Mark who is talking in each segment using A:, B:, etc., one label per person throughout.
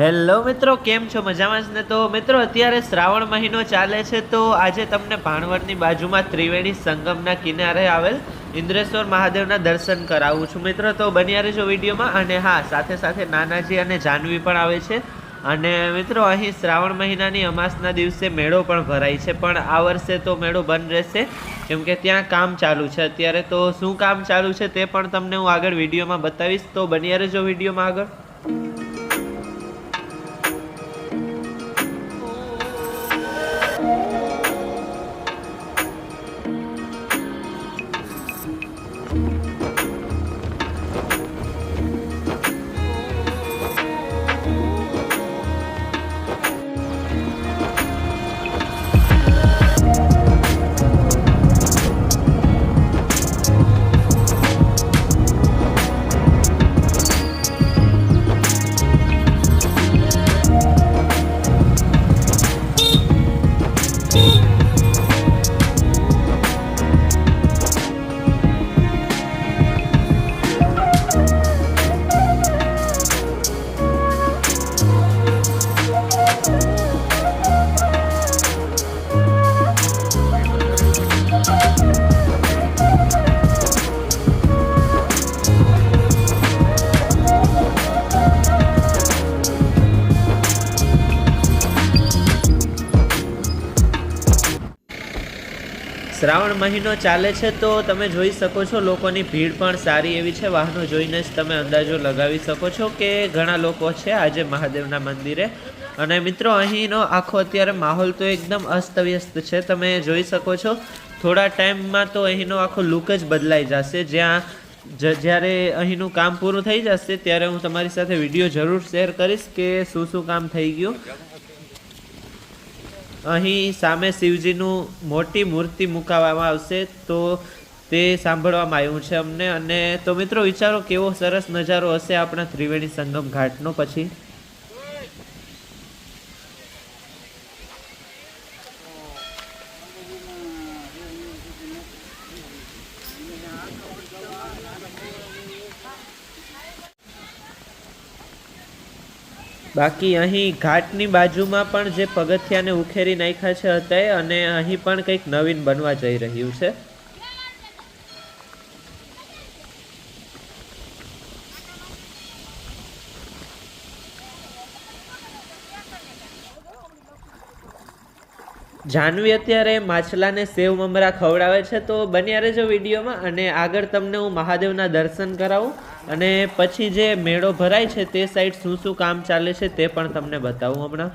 A: Hello મિત્રો, કેમ છો? મજામાં જ ને? તો મિત્રો, અત્યારે શ્રાવણ મહિનો ચાલે છે, તો આજે તમને ભાણવડની બાજુમાં ત્રિવેણી સંગમના કિનારે આવેલ ઇન્દ્રેશ્વર મહાદેવના દર્શન કરાવું છું મિત્રો. તો બન્યા રહેજો વિડીયોમાં. અને હા, સાથે સાથે નાનાજી અને જાનવી પણ આવે છે. અને મિત્રો, અહીં શ્રાવણ મહિનાની અમાસના દિવસે મેળો પણ ભરાય છે, પણ આ વર્ષે તો મેળો બંધ રહેશે કેમ કે ત્યાં કામ ચાલુ છે અત્યારે. તો શું કામ ચાલુ છે તે પણ તમને હું આગળ વિડીયોમાં બતાવીશ, તો બન્યા રહેજો વિડીયોમાં આગળ. શ્રાવણ મહિનો ચાલે છે, તો તમે જોઈ શકો છો લોકોની ભીડ પણ સારી એવી છે. વાહનો જોઈને જ તમે અંદાજો લગાવી શકો છો કે ઘણા લોકો છે આજે મહાદેવના મંદિરે. અને મિત્રો, અહીંનો આખો અત્યારે માહોલ તો એકદમ અસ્તવ્યસ્ત છે. તમે જોઈ શકો છો થોડા ટાઈમમાં તો અહીંનો આખો લુક જ બદલાઈ જશે. જ્યારે અહીંનું કામ પૂરું થઈ જશે ત્યારે હું તમારી સાથે વિડીયો જરૂર શેર કરીશ કે શું કામ થઈ ગયું. અહીં સામે શિવજીનું મોટી મૂર્તિ મુકાવવામાં આવશે, તો તે સાંભળવામાં આવ્યું છે અમને. અને તો મિત્રો, વિચારો કેવો સરસ નજારો હશે આપણા ત્રિવેણી સંગમ ઘાટનો. પછી બાકી અહીં ઘાટની બાજુમાં પણ જે પગથિયાને ઉખેરી નાખ્યા છે હતા, અને અહીં પણ કંઈક નવીન બનવા જઈ રહ્યું છે. જાનવી અત્યારે માછલાને સેવ મમરા ખવડાવે છે, તો બન્યા રહેજો વિડીયોમાં. અને આગળ તમને હું મહાદેવના દર્શન કરાવું અને પછી જે મેળો ભરાય છે તે સાઈડ શું કામ ચાલે છે તે પણ તમને બતાવું હમણાં.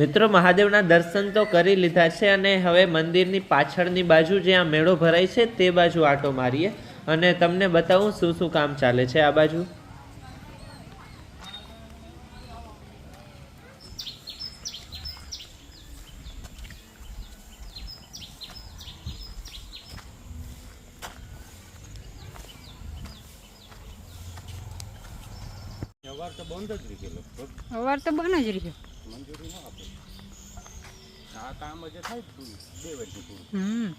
A: મિત્રો મહાદેવના દર્શન તો કરી લીધા છે અને હવે મંદિરની પાછળની બાજુ જ્યાં મેળો ભરાય છે તે બાજુ આટો મારીએ અને તમને બતાવું શું શું કામ ચાલે છે આ બાજુ.
B: અવાર તો બંધ જ રહી ગયો.
C: અવાર તો બંધ જ રહ્યો.
B: મંજૂરી ના આપે. આ કામ જ થાય 2 વર્ષથી પૂરું.